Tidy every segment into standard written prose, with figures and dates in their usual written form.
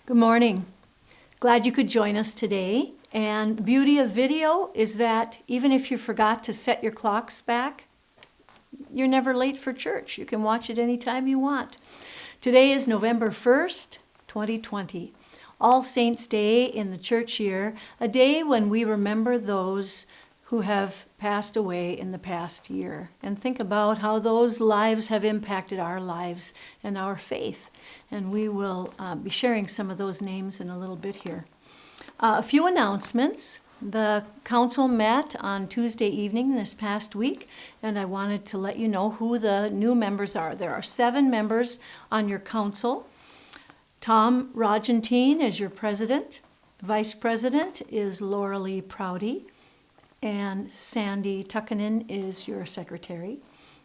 Good morning. Glad you could join us today. And the beauty of video is that even if you forgot to set your clocks back, you're never late for church. You can watch it anytime you want. Today is November 1st, 2020, All Saints' Day in the church year, a day when we remember those who have passed away in the past year and think about how those lives have impacted our lives and our faith. And we will be sharing some of those names in a little bit here. A few announcements. The council met on Tuesday evening this past week, and I wanted to let you know who the new members are. There are 7 members on your council. Tom Rogentine is your president. Vice president is Laura Lee Prouty, and Sandy Tuckinen is your secretary.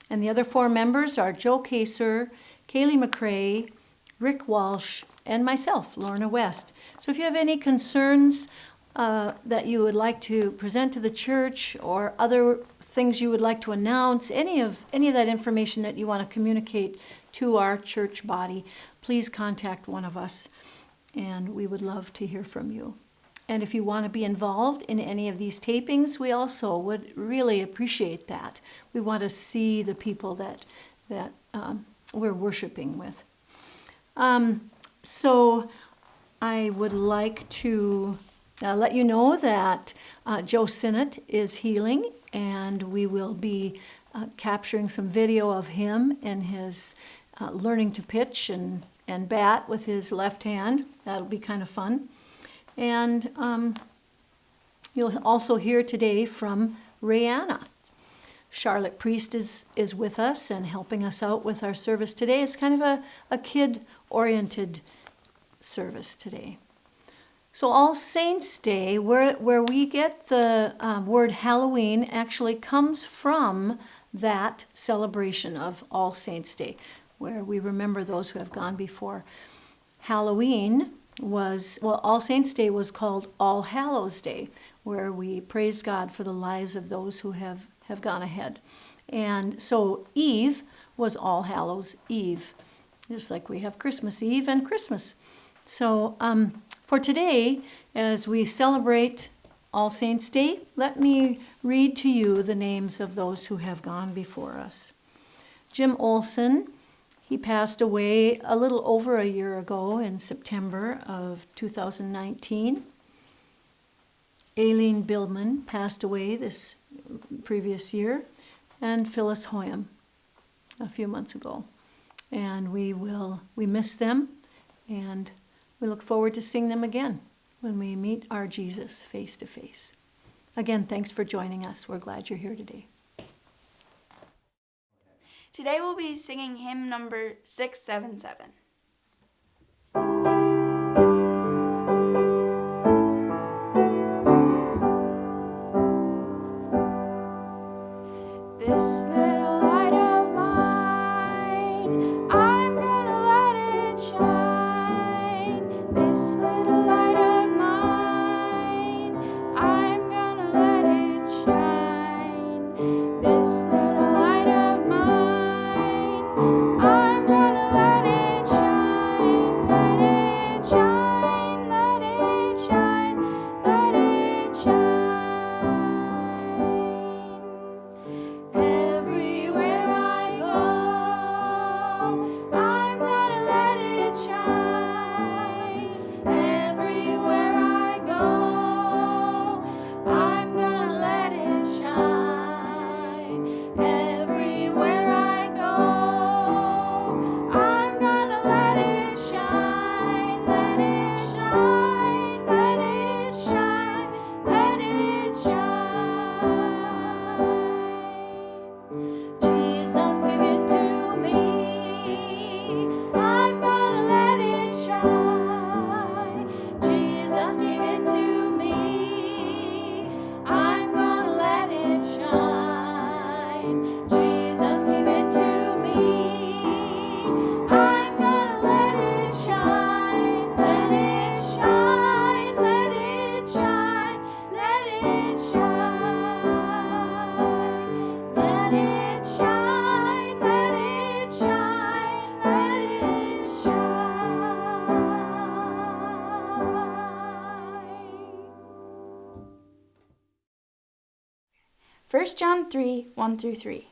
And the other 4 members are Joe Kaser, Kaylee McCrae, Rick Walsh, and myself, Lorna West. So if you have any concerns that you would like to present to the church or other things you would like to announce, any of that information that you want to communicate to our church body, please contact one of us, and we would love to hear from you. And if you want to be involved in any of these tapings, we also would really appreciate that. We want to see the people that we're worshiping with. So I would like to let you know that Joe Sinnott is healing, and we will be capturing some video of him and his learning to pitch and bat with his left hand. That'll be kind of fun. And you'll also hear today from Rayanna. Charlotte Priest is with us and helping us out with our service today. It's kind of a kid-oriented service today. So All Saints' Day, where we get the word Halloween, actually comes from that celebration of All Saints' Day, where we remember those who have gone before. Halloween All Saints' Day was called All Hallows' Day, where we praised God for the lives of those who have gone ahead. And so Eve was All Hallows' Eve, just like we have Christmas Eve and Christmas. So for today, as we celebrate All Saints' Day, let me read to you the names of those who have gone before us. Jim Olson, he passed away a little over a year ago in September of 2019. Aileen Billman passed away this previous year, and Phyllis Hoyam a few months ago. And we miss them, and we look forward to seeing them again when we meet our Jesus face to face. Again, thanks for joining us. We're glad you're here today. Today we'll be singing hymn number 677. This little light of mine, I'm gonna let it shine. This little light of mine, I'm gonna let it shine. This little light of mine, I'm gonna let it shine. 1 John 3, 1-3.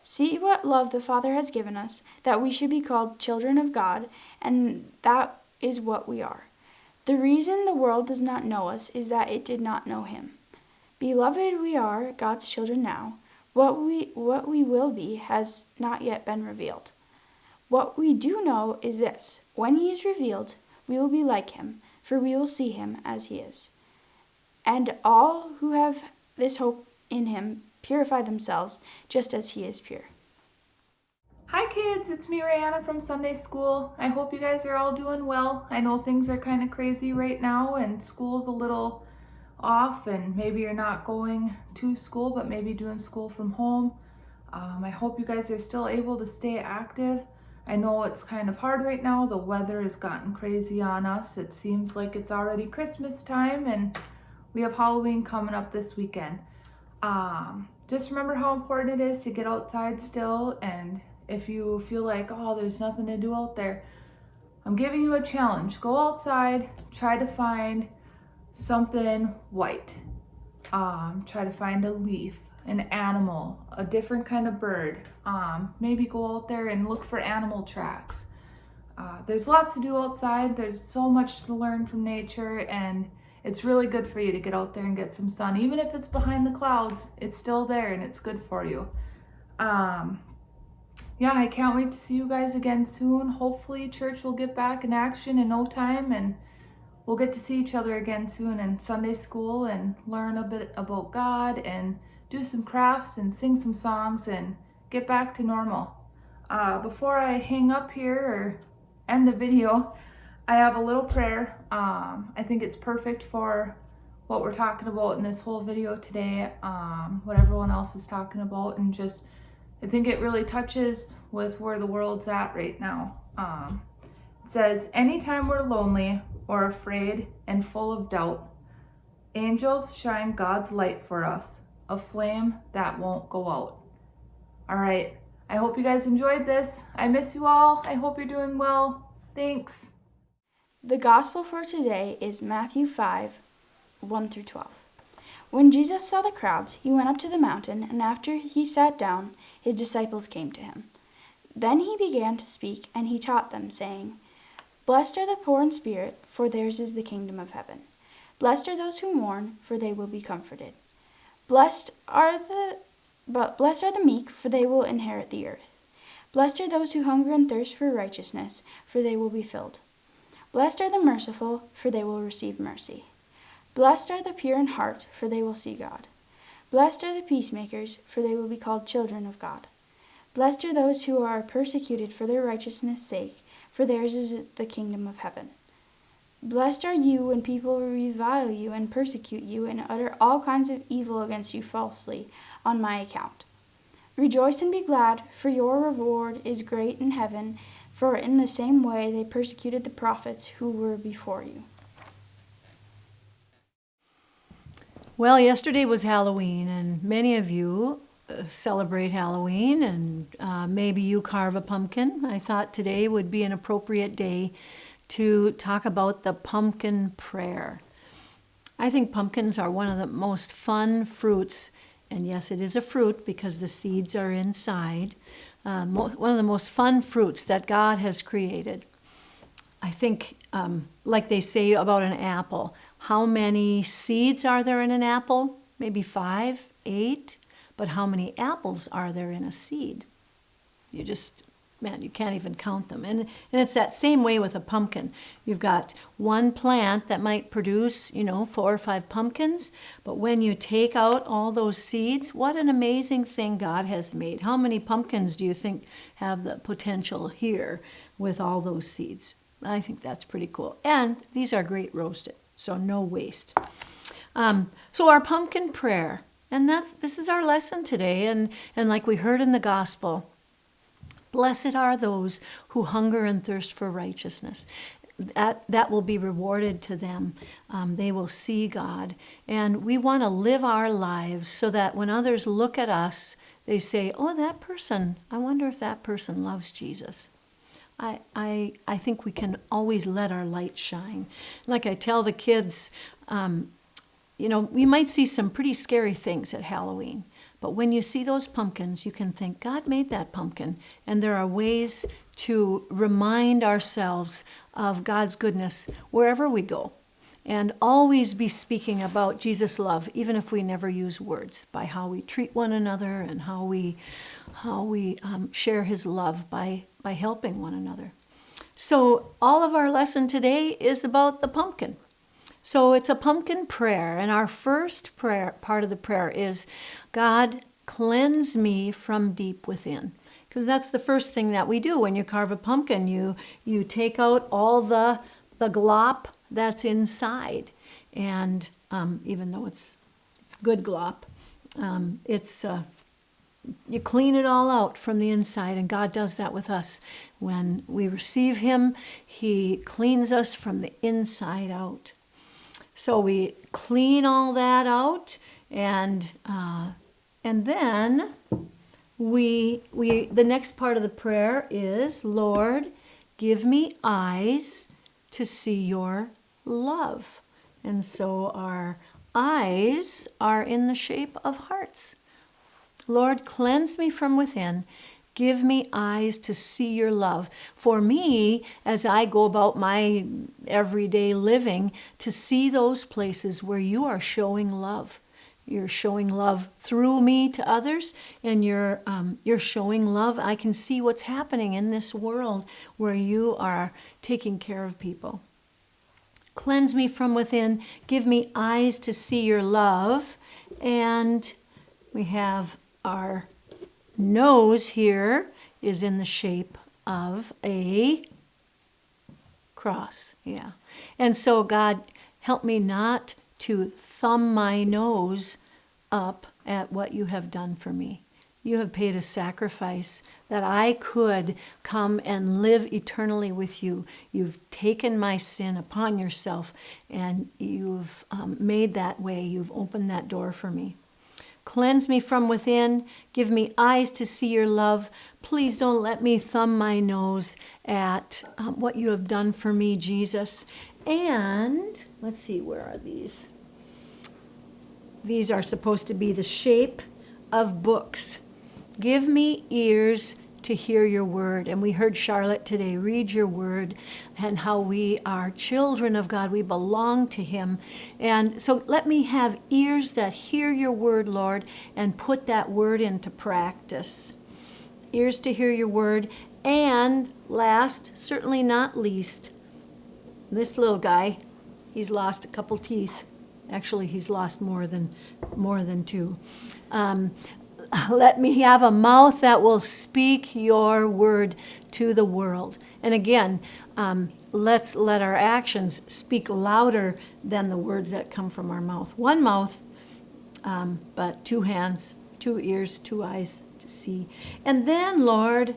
See what love the Father has given us, that we should be called children of God, and that is what we are. The reason the world does not know us is that it did not know him. Beloved, we are God's children now. What we will be has not yet been revealed. What we do know is this: when he is revealed, we will be like him, for we will see him as he is. And all who have this hope in him purify themselves just as he is pure. Hi kids, it's me Rihanna from Sunday School. I hope you guys are all doing well. I know things are kind of crazy right now and school's a little off and maybe you're not going to school but maybe doing school from home. I hope you guys are still able to stay active. I know it's kind of hard right now. The weather has gotten crazy on us. It seems like it's already Christmas time and we have Halloween coming up this weekend. Just remember how important it is to get outside still, and if you feel like, oh, there's nothing to do out there, I'm giving you a challenge. Go outside, try to find something white. Try to find a leaf, an animal, a different kind of bird. Maybe go out there and look for animal tracks. There's lots to do outside. There's so much to learn from nature, and it's really good for you to get out there and get some sun. Even if it's behind the clouds, it's still there and it's good for you. Yeah, I can't wait to see you guys again soon. Hopefully church will get back in action in no time and we'll get to see each other again soon in Sunday school and learn a bit about God and do some crafts and sing some songs and get back to normal. Before I hang up here or end the video, I have a little prayer. I think it's perfect for what we're talking about in this whole video today, what everyone else is talking about, and just, I think it really touches with where the world's at right now. It says, anytime we're lonely or afraid and full of doubt, angels shine God's light for us, a flame that won't go out. All right, I hope you guys enjoyed this. I miss you all. I hope you're doing well. Thanks. The gospel for today is Matthew 5, 1-12. When Jesus saw the crowds, he went up to the mountain, and after he sat down, his disciples came to him. Then he began to speak, and he taught them, saying, Blessed are the poor in spirit, for theirs is the kingdom of heaven. Blessed are those who mourn, for they will be comforted. Blessed are the meek, for they will inherit the earth. Blessed are those who hunger and thirst for righteousness, for they will be filled. Blessed are the merciful, for they will receive mercy. Blessed are the pure in heart, for they will see God. Blessed are the peacemakers, for they will be called children of God. Blessed are those who are persecuted for their righteousness' sake, for theirs is the kingdom of heaven. Blessed are you when people revile you and persecute you and utter all kinds of evil against you falsely on my account. Rejoice and be glad, for your reward is great in heaven, for in the same way they persecuted the prophets who were before you. Well, yesterday was Halloween, and many of you celebrate Halloween, and maybe you carve a pumpkin. I thought today would be an appropriate day to talk about the pumpkin prayer. I think pumpkins are one of the most fun fruits, and yes, it is a fruit because the seeds are inside. One of the most fun fruits that God has created. I think, like they say about an apple, how many seeds are there in an apple? Maybe 5, 8, but how many apples are there in a seed? You can't even count them. And it's that same way with a pumpkin. You've got one plant that might produce, 4 or 5 pumpkins, but when you take out all those seeds, what an amazing thing God has made. How many pumpkins do you think have the potential here with all those seeds? I think that's pretty cool. And these are great roasted, so no waste. So our pumpkin prayer, and this is our lesson today, and like we heard in the gospel, blessed are those who hunger and thirst for righteousness. That will be rewarded to them. They will see God. And we want to live our lives so that when others look at us, they say, oh, that person, I wonder if that person loves Jesus. I think we can always let our light shine. Like I tell the kids, we might see some pretty scary things at Halloween. But when you see those pumpkins, you can think, God made that pumpkin. And there are ways to remind ourselves of God's goodness wherever we go. And always be speaking about Jesus' love, even if we never use words, by how we treat one another and how we share his love by helping one another. So all of our lesson today is about the pumpkin. So it's a pumpkin prayer, and our first prayer, part of the prayer, is, God, cleanse me from deep within. Because that's the first thing that we do when you carve a pumpkin. You take out all the glop that's inside, and even though it's good glop, you clean it all out from the inside, and God does that with us. When we receive him, he cleans us from the inside out. So we clean all that out, and then the next part of the prayer is, Lord, give me eyes to see your love. And so our eyes are in the shape of hearts. Lord, cleanse me from within. Give me eyes to see your love. For me, as I go about my everyday living, to see those places where you are showing love. You're showing love through me to others, and you're showing love. I can see what's happening in this world where you are taking care of people. Cleanse me from within. Give me eyes to see your love. And we have our nose here is in the shape of a cross. Yeah. And so, God, help me not to thumb my nose up at what you have done for me. You have paid a sacrifice that I could come and live eternally with you. You've taken my sin upon yourself, and you've made that way. You've opened that door for me. Cleanse me from within. Give me eyes to see your love. Please don't let me thumb my nose at what you have done for me, Jesus. And let's see, where are these? These are supposed to be the shape of books. Give me ears to hear your word. And we heard Charlotte today read your word and how we are children of God. We belong to him. And so let me have ears that hear your word, Lord, and put that word into practice. Ears to hear your word. And last, certainly not least, this little guy, he's lost a couple teeth. Actually, he's lost more than two. Let me have a mouth that will speak your word to the world. And again, let's let our actions speak louder than the words that come from our mouth. One mouth, but two hands, two ears, two eyes to see. And then, Lord,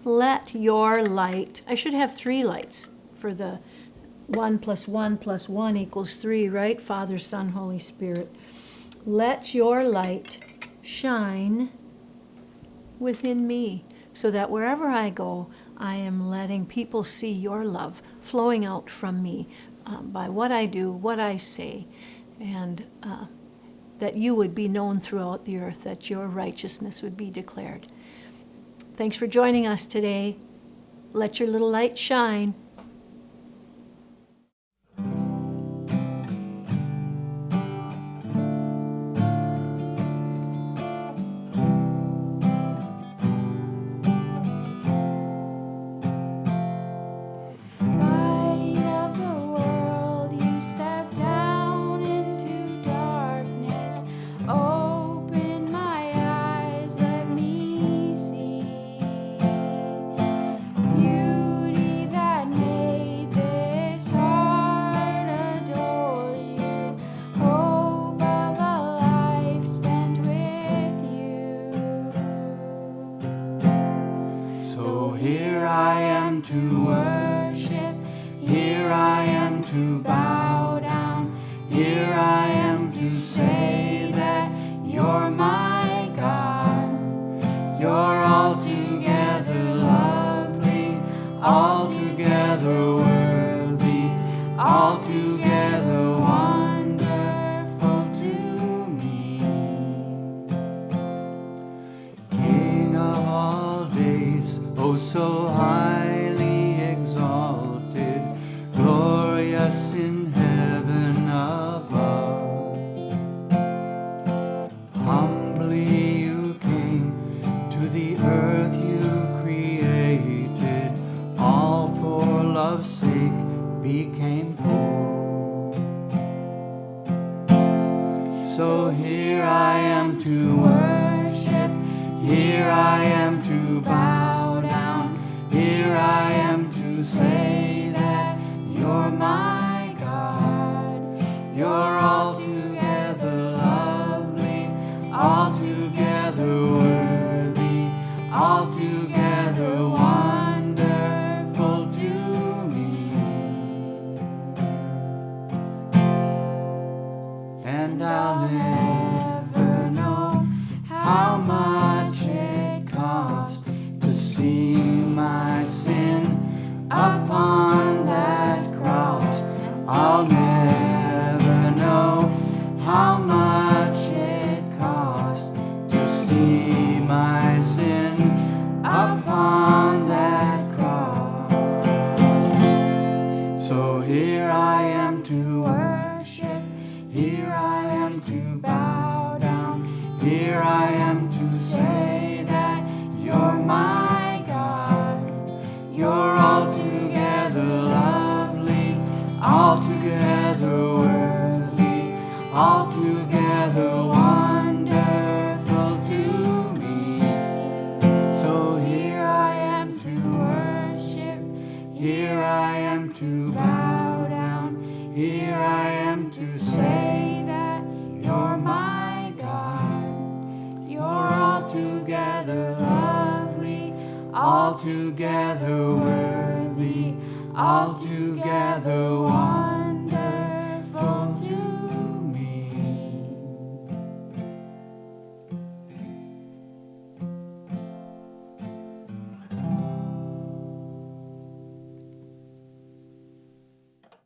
let your light, I should have 3 lights for the 1 + 1 + 1 = 3, right? Father, Son, Holy Spirit. Let your light shine within me, so that wherever I go, I am letting people see your love flowing out from me by what I do, what I say, and that you would be known throughout the earth, that your righteousness would be declared. Thanks for joining us today. Let your little light shine. To worship, here I am to bow down, here I am to say that you're my God. You're altogether lovely, altogether worthy, altogether wonderful to me. became poor. So here I am to worship, here I am to bow down, here I am to say that you're my God. You're altogether lovely, altogether worthy, altogether wonderful to me. And I'll never know how much it costs to see my sin upon that cross. I'll never know how much it costs to see my sin upon that cross. So here I am to worship, here I am to bow down, here I am to say that you're my God. You're altogether lovely, altogether worthy, altogether wonderful to me. So here I am to worship, here I am to bow down, here I am to say that you're my God. You're altogether lovely, altogether worthy, altogether wonderful.